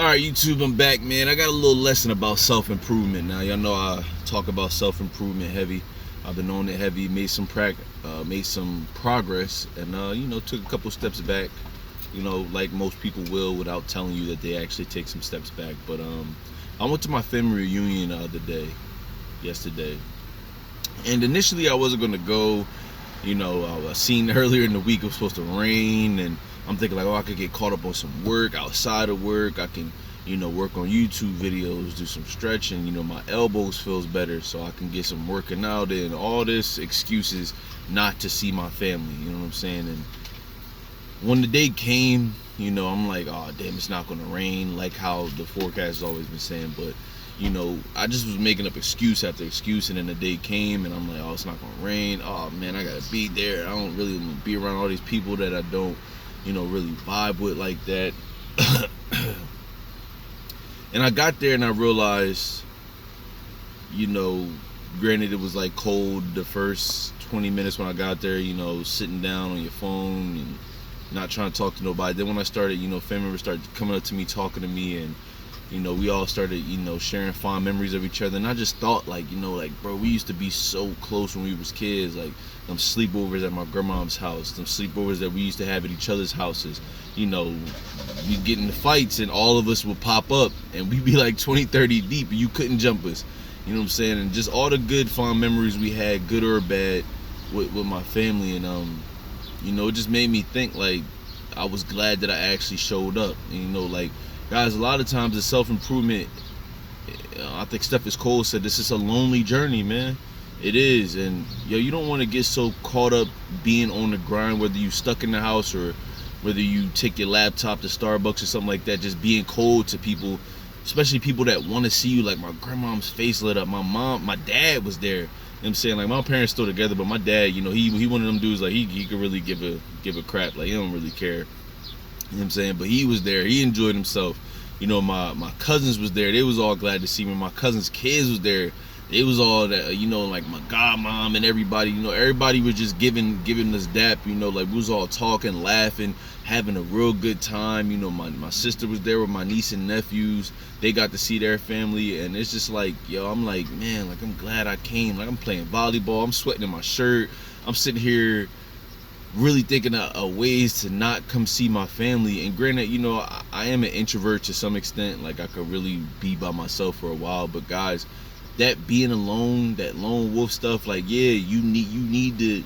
Alright, YouTube, I'm back, man. I got a little lesson about self-improvement now. Y'all know I talk about self-improvement heavy. I've been on it heavy, made some progress, and took a couple steps back, like most people will without telling you that they actually take some steps back. But I went to my family reunion yesterday. And initially I wasn't gonna go. I seen earlier in the week it was supposed to rain, and I'm thinking like, I could get caught up on some work outside of work. I can, work on YouTube videos, do some stretching. My elbows feels better, so I can get some working out and all this excuses not to see my family. You know what I'm saying? And when the day came, I'm like, oh damn, it's not gonna rain like how the forecast has always been saying, but I just was making up excuse after excuse, and then the day came, and I'm like, oh, it's not gonna rain. Oh man, I gotta be there. I don't really want to be around all these people that I don't, really vibe with like that. And I got there and I realized, granted it was like cold the first 20 minutes when I got there, sitting down on your phone and not trying to talk to nobody. Then when I started, family members started coming up to me, talking to me, and we all started, sharing fond memories of each other. And I just thought, bro, we used to be so close when we was kids. Like, them sleepovers at my grandma's house, them sleepovers that we used to have at each other's houses. We get into fights and all of us would pop up and we'd be like 20, 30 deep and you couldn't jump us. You know what I'm saying? And just all the good, fond memories we had, good or bad, with my family. And, it just made me think, like, I was glad that I actually showed up. And, guys, a lot of times the self-improvement, I think Stephen Cole said, this is a lonely journey, man. It is. And you don't want to get so caught up being on the grind, whether you stuck in the house or whether you take your laptop to Starbucks or something like that, just being cold to people, especially people that want to see you. Like, my grandmom's face lit up. My dad was there. You know what I'm saying? Like, my parents still together, but my dad, he one of them dudes, like, he could really give a crap. Like, he don't really care. You know what I'm saying? But he was there. He enjoyed himself. My cousins was there. They was all glad to see me. My cousins' kids was there. It was all that, like my godmom and everybody. Everybody was just giving us dap. Like, we was all talking, laughing, having a real good time. My sister was there with my niece and nephews. They got to see their family, and it's just like, I'm like, man, like, I'm glad I came. Like, I'm playing volleyball. I'm sweating in my shirt. I'm sitting here really thinking of ways to not come see my family. And granted, I am an introvert to some extent. Like, I could really be by myself for a while. But guys, that being alone, that lone wolf stuff, like, yeah, you need the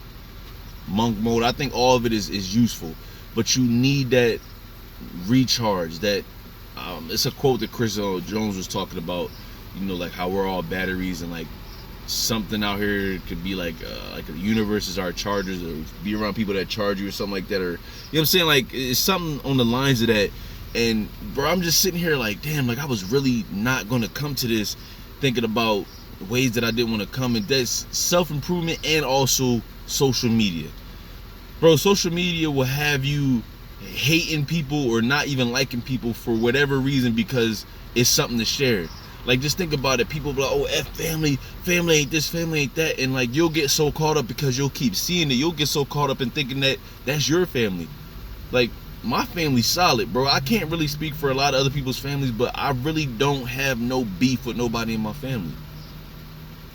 monk mode. I think all of it is useful, but you need that recharge. That it's a quote that Chris Jones was talking about. Like how we're all batteries, and like something out here could be like the universe is our chargers, or be around people that charge you or something like that, or what I'm saying, like, it's something on the lines of that. And bro, I'm just sitting here like, damn, like, I was really not gonna come to this, thinking about ways that I didn't want to come. And that's self-improvement. And also social media, bro. Social media will have you hating people or not even liking people for whatever reason, because it's something to share. Like, just think about it. People be like, oh, F family ain't this, family ain't that. And like, you'll get so caught up because you'll keep seeing it. You'll get so caught up in thinking that that's your family. Like, my family's solid, bro. I can't really speak for a lot of other people's families, but I really don't have no beef with nobody in my family.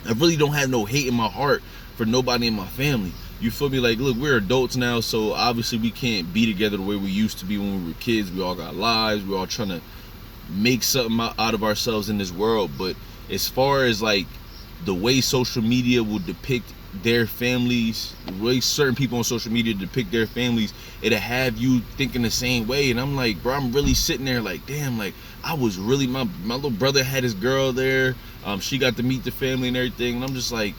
I really don't have no hate in my heart for nobody in my family. You feel me? Like, look, we're adults now, so obviously we can't be together the way we used to be when we were kids. We all got lives. We're all trying to make something out of ourselves in this world. But as far as like the way social media will depict their families, the way certain people on social media depict their families, it'll have you thinking the same way. And I'm like, bro, I'm really sitting there like, damn, like, I was really, my little brother had his girl there. She got to meet the family and everything. And I'm just like,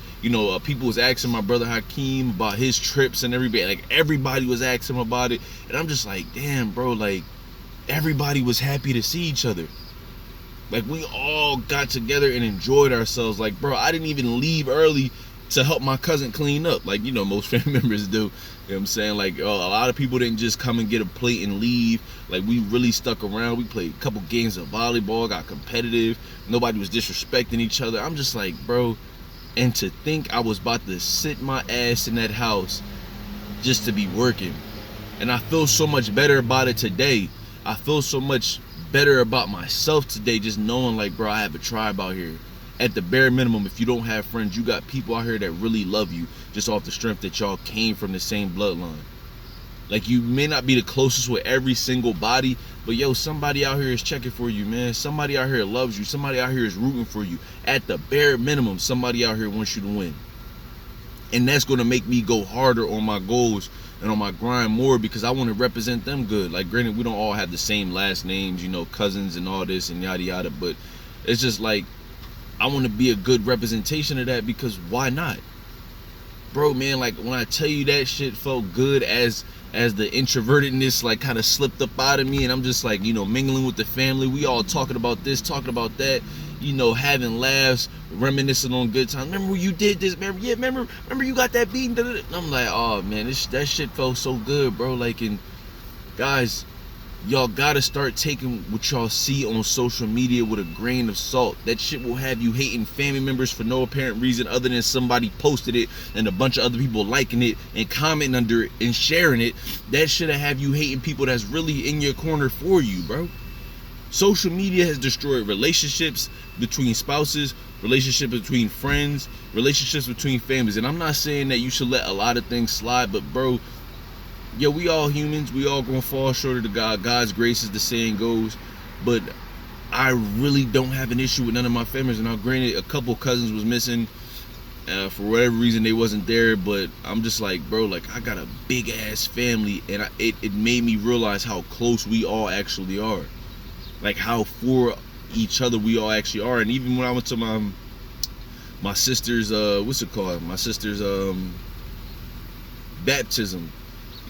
people was asking my brother Hakeem about his trips and everybody. Like, everybody was asking him about it. And I'm just like, damn, bro, like, everybody was happy to see each other. Like, we all got together and enjoyed ourselves. Like, bro, I didn't even leave early to help my cousin clean up, like, most family members do. You know what I'm saying? Like, a lot of people didn't just come and get a plate and leave. Like, we really stuck around. We played a couple games of volleyball, got competitive. Nobody was disrespecting each other. I'm just like, bro, and to think I was about to sit my ass in that house just to be working. And I feel so much better about it today. I feel so much better about myself today, just knowing like, bro, I have a tribe out here. At the bare minimum, if you don't have friends, you got people out here that really love you just off the strength that y'all came from the same bloodline. Like, you may not be the closest with every single body, but yo, somebody out here is checking for you, man. Somebody out here loves you. Somebody out here is rooting for you. At the bare minimum, somebody out here wants you to win. And that's going to make me go harder on my goals and on my grind more, because I want to represent them good. Like, granted, we don't all have the same last names, you know, cousins and all this and yada yada, but it's just like, I want to be a good representation of that, because why not? Bro, man, like, when I tell you that shit felt good as the introvertedness like kind of slipped up out of me, and I'm just like, you know, mingling with the family, we all talking about this, talking about that, you know, having laughs, reminiscing on good times. Remember you did this, remember? Yeah, remember you got that beating. I'm like, oh man, that shit felt so good, bro. Like, and guys, y'all gotta start taking what y'all see on social media with a grain of salt. That shit will have you hating family members for no apparent reason other than somebody posted it and a bunch of other people liking it and commenting under it and sharing it. That should have you hating people that's really in your corner for you, bro. Social media has destroyed relationships between spouses, relationships between friends, relationships between families. And I'm not saying that you should let a lot of things slide, but bro, yo, we all humans. We all gonna fall short of God's grace, as the saying goes. But I really don't have an issue with none of my families. And now, granted, a couple cousins was missing. For whatever reason, they wasn't there. But I'm just like, bro, like, I got a big ass family, and it made me realize how close we all actually are. Like, how for each other we all actually are. And even when I went to my sister's what's it called? My sister's baptism.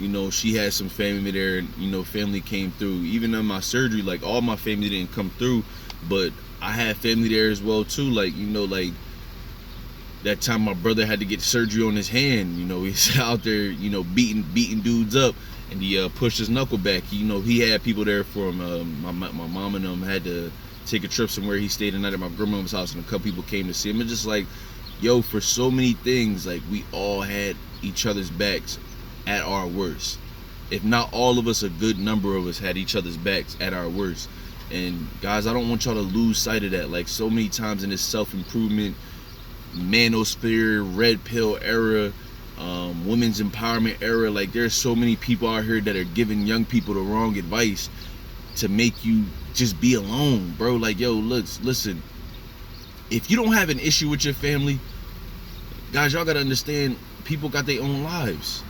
You know, she had some family there, and, you know, family came through. Even on my surgery, like, all my family didn't come through, but I had family there as well, too. Like, you know, like, that time my brother had to get surgery on his hand. You know, he's out there, you know, beating dudes up, and he pushed his knuckle back. You know, he had people there for him. My mom and them had to take a trip somewhere. He stayed the night at my grandmother's house, and a couple people came to see him. And just like, yo, for so many things, like, we all had each other's backs at our worst. If not all of us, a good number of us had each other's backs at our worst. And guys, I don't want y'all to lose sight of that. Like, so many times in this self-improvement, manosphere, red pill era, women's empowerment era, like, there's so many people out here that are giving young people the wrong advice to make you just be alone, bro. Like, yo, look, listen, if you don't have an issue with your family, guys, y'all gotta understand, people got their own lives.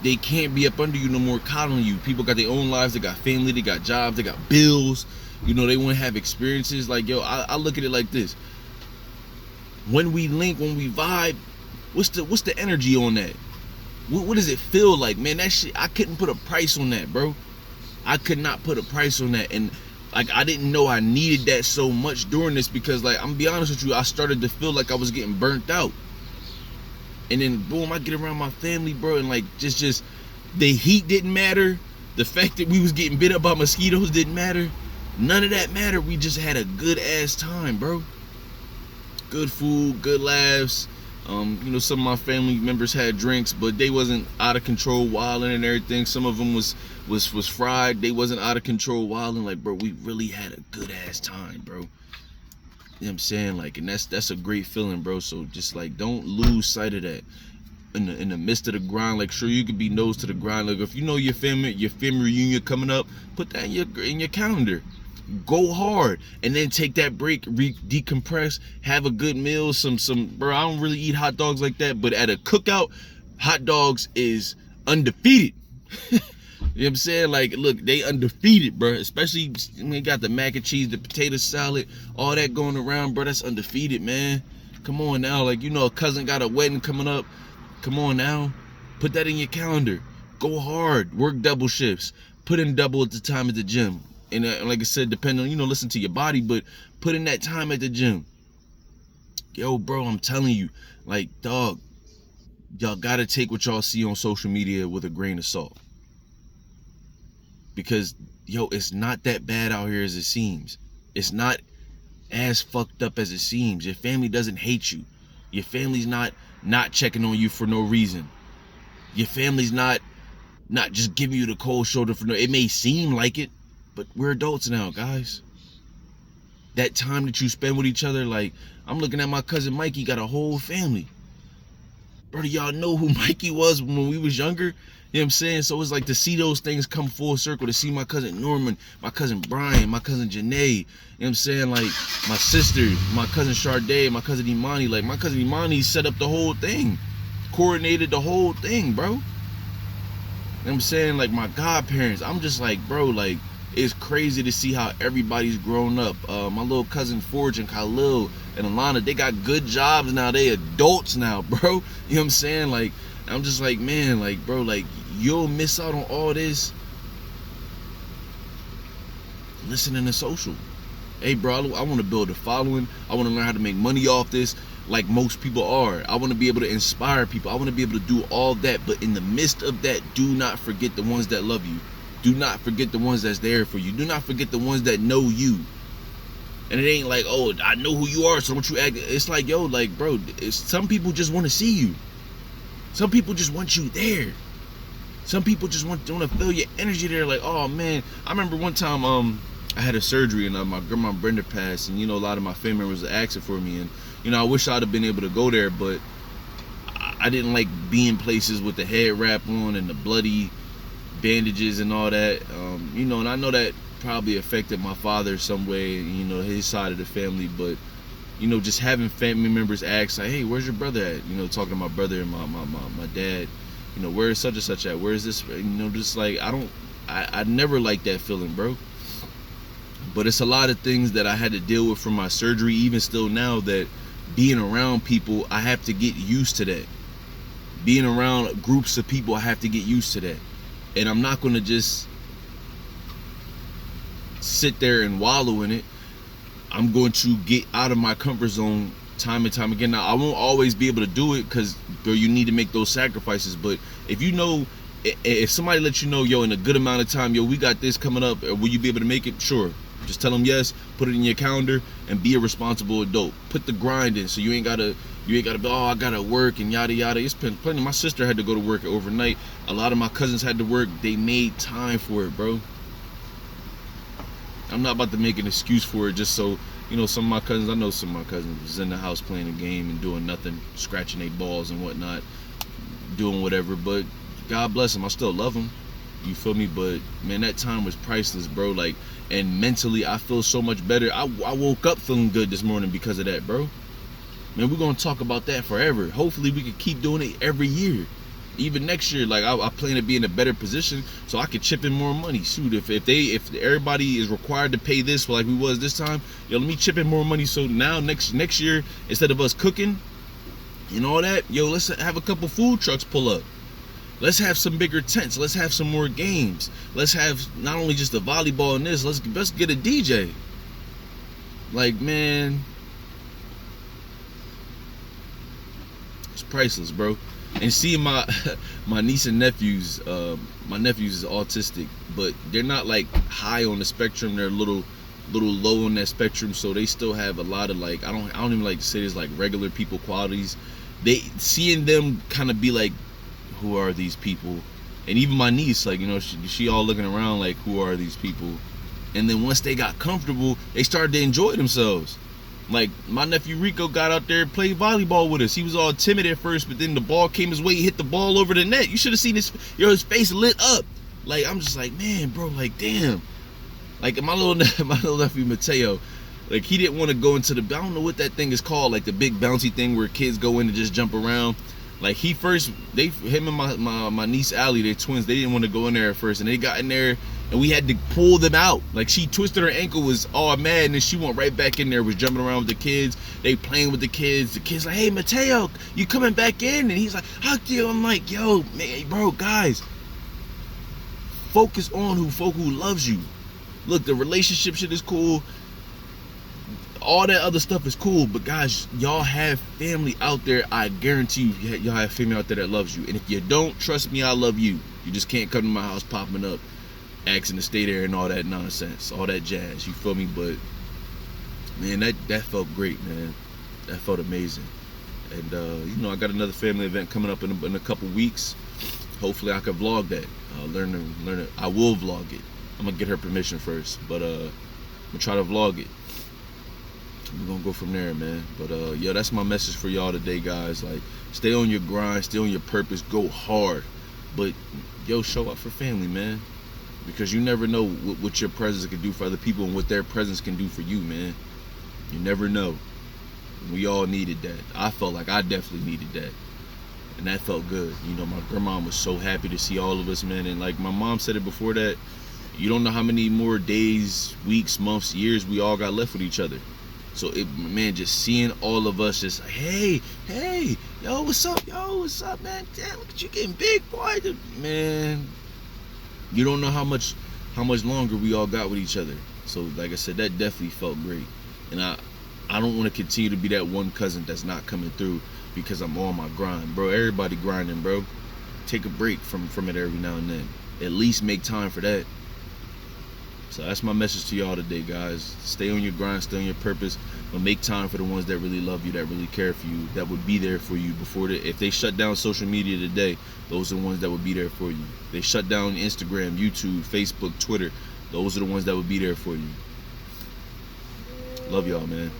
They can't be up under you no more, coddling you. People got their own lives. They got family. They got jobs. They got bills. You know, they want to have experiences. Like, yo, I look at it like this. When we link, when we vibe, what's the energy on that? What does it feel like, man? That shit, I couldn't put a price on that, bro. I could not put a price on that. And like, I didn't know I needed that so much during this, because, like, I'm gonna be honest with you, I started to feel like I was getting burnt out. And then boom, I get around my family, bro, and like, just the heat didn't matter. The fact that we was getting bit up by mosquitoes didn't matter. None of that mattered. We just had a good ass time, bro. Good food, good laughs. You know, some of my family members had drinks, but they wasn't out of control wilding and everything. Some of them was fried. They wasn't out of control wilding. Like, bro, we really had a good ass time, bro. You know what I'm saying? Like, and that's a great feeling, bro. So just like, don't lose sight of that in the midst of the grind. Like, sure, you could be nose to the grind. Like, if you know your family reunion coming up, put that in your calendar. Go hard, and then take that break, decompress, have a good meal. Some bro, I don't really eat hot dogs like that, but at a cookout, hot dogs is undefeated. You know what I'm saying? Like, look, they undefeated, bro. Especially when they got the mac and cheese, the potato salad, all that going around, bro. That's undefeated, man. Come on now. Like, you know, a cousin got a wedding coming up. Come on now. Put that in your calendar. Go hard. Work double shifts. Put in double at the time at the gym. And like I said, depending on, you know, listen to your body, but put in that time at the gym. Yo, bro, I'm telling you, like, dog, y'all gotta take what y'all see on social media with a grain of salt. Because, yo, it's not that bad out here as it seems. It's not as fucked up as it seems. Your family doesn't hate you. Your family's not checking on you for no reason. Your family's not just giving you the cold shoulder for no. It may seem like it, But we're adults now, guys. That time that you spend with each other, like, I'm looking at my cousin Mikey, got a whole family. Bro, do y'all know who Mikey was when we was younger? You know what I'm saying? So it's like to see those things come full circle, to see my cousin Norman, my cousin Brian, my cousin Janae, you know what I'm saying? Like, my sister, my cousin Sharday, my cousin Imani. Like, my cousin Imani set up the whole thing, coordinated the whole thing, bro. You know what I'm saying? Like, my godparents. I'm just like, bro, like, it's crazy to see how everybody's grown up. My little cousin Forge and Khalil and Alana, they got good jobs now. They adults now, bro. You know what I'm saying? Like, I'm just like, man, like, bro, like, you'll miss out on all this listening to social. Hey, bro, I want to build a following. I want to learn how to make money off this like most people are. I want to be able to inspire people. I want to be able to do all that. But in the midst of that, do not forget the ones that love you. Do not forget the ones that's there for you. Do not forget the ones that know you. And it ain't like, oh, I know who you are, so don't you act. It's like, yo, like, bro, some people just want to see you. Some people just want you there. Some people just want to feel your energy there. Like, oh, man. I remember one time I had a surgery and my grandma Brenda passed. And, you know, a lot of my family members were asking for me. And, you know, I wish I'd have been able to go there. But I didn't like being places with the head wrap on and the bloody bandages and all that, you know, and I know that probably affected my father some way, you know, his side of the family. But, you know, just having family members ask, like, hey, where's your brother at? You know, talking to my brother and my dad, you know, where is such and such at? Where is this? You know, just like, I never liked that feeling, bro. But it's a lot of things that I had to deal with from my surgery, even still now, that being around people, I have to get used to that. Being around groups of people, I have to get used to that. And I'm not going to just sit there and wallow in it. I'm going to get out of my comfort zone time and time again. Now, I won't always be able to do it because, bro, you need to make those sacrifices. But if you know, if somebody lets you know, yo, in a good amount of time, yo, we got this coming up, will you be able to make it? Sure. Just tell them yes, put it in your calendar, and be a responsible adult. Put the grind in, so you ain't gotta be, oh, I gotta work and yada yada. It's been plenty. My sister had to go to work overnight. A lot of my cousins had to work. They made time for it, bro. I'm not about to make an excuse for it just so, you know, some of my cousins, I know some of my cousins was in the house playing a game and doing nothing, scratching their balls and whatnot, doing whatever. But God bless them. I still love them. You feel me? But man, that time was priceless, bro. Like, and mentally I feel so much better. I woke up feeling good this morning because of that, bro. Man, we're gonna talk about that forever. Hopefully we can keep doing it every year. Even next year, like, I plan to be in a better position so I can chip in more money. Shoot, if everybody is required to pay this like we was this time, yo, let me chip in more money so now next year, instead of us cooking and all that, yo, let's have a couple food trucks pull up. Let's have some bigger tents. Let's have some more games. Let's have not only just the volleyball and this. Let's get a DJ. Like, man, it's priceless, bro. And seeing my niece and nephews, my nephews is autistic, but they're not like high on the spectrum. They're a little low on that spectrum, so they still have a lot of, like, I don't even like to say this, like, regular people qualities. Seeing them kind of be like, who are these people? And even my niece, like, you know, she all looking around like, who are these people? And then once they got comfortable, they started to enjoy themselves. Like, my nephew Rico got out there and played volleyball with us. He was all timid at first, but then the ball came his way. He hit the ball over the net. You should have seen his face lit up. Like, I'm just like, man, bro, like, damn. Like, my little nephew Mateo, like, he didn't want to go into I don't know what that thing is called, like the big bouncy thing where kids go in and just jump around. Like, him and my niece Allie, they're twins, they didn't want to go in there at first, and they got in there and we had to pull them out. Like, she twisted her ankle, was all mad, and then she went right back in there, was jumping around with the kids. They playing with the kids. The kids like, hey, Mateo, you coming back in? And he's like, how do you? I'm like, yo, man, bro, guys, focus on who loves you. Look, the relationship shit is cool. All that other stuff is cool, but guys, y'all have family out there. I guarantee you, y'all have family out there that loves you. And if you don't, trust me, I love you. You just can't come to my house popping up, asking to stay there and all that nonsense, all that jazz. You feel me? But man, that felt great, man. That felt amazing. And you know, I got another family event coming up in a couple weeks. Hopefully, I can vlog that. Learn it. I will vlog it. I'm gonna get her permission first, but I'm gonna try to vlog it. We're gonna go from there, man. But yo, that's my message for y'all today, guys. Like, stay on your grind, stay on your purpose, go hard, but yo, show up for family, man, because you never know what your presence can do for other people and what their presence can do for you, man. You never know. We all needed that. I felt like I definitely needed that, and that felt good. You know, my grandma was so happy to see all of us, man. And like my mom said it before, that you don't know how many more days, weeks, months, years we all got left with each other. So it, man, just seeing all of us just like, hey, yo, what's up, man? Damn, look at you getting big, boy. Man, you don't know how much longer we all got with each other. So like I said, that definitely felt great. And I don't want to continue to be that one cousin that's not coming through because I'm on my grind, bro. Everybody grinding, bro. Take a break from it every now and then. At least make time for that. So that's my message to y'all today, guys. Stay on your grind, stay on your purpose, but make time for the ones that really love you, that really care for you, that would be there for you before if they shut down social media today. Those are the ones that would be there for you. They shut down Instagram, YouTube, Facebook, Twitter. Those are the ones that would be there for you. Love y'all, man.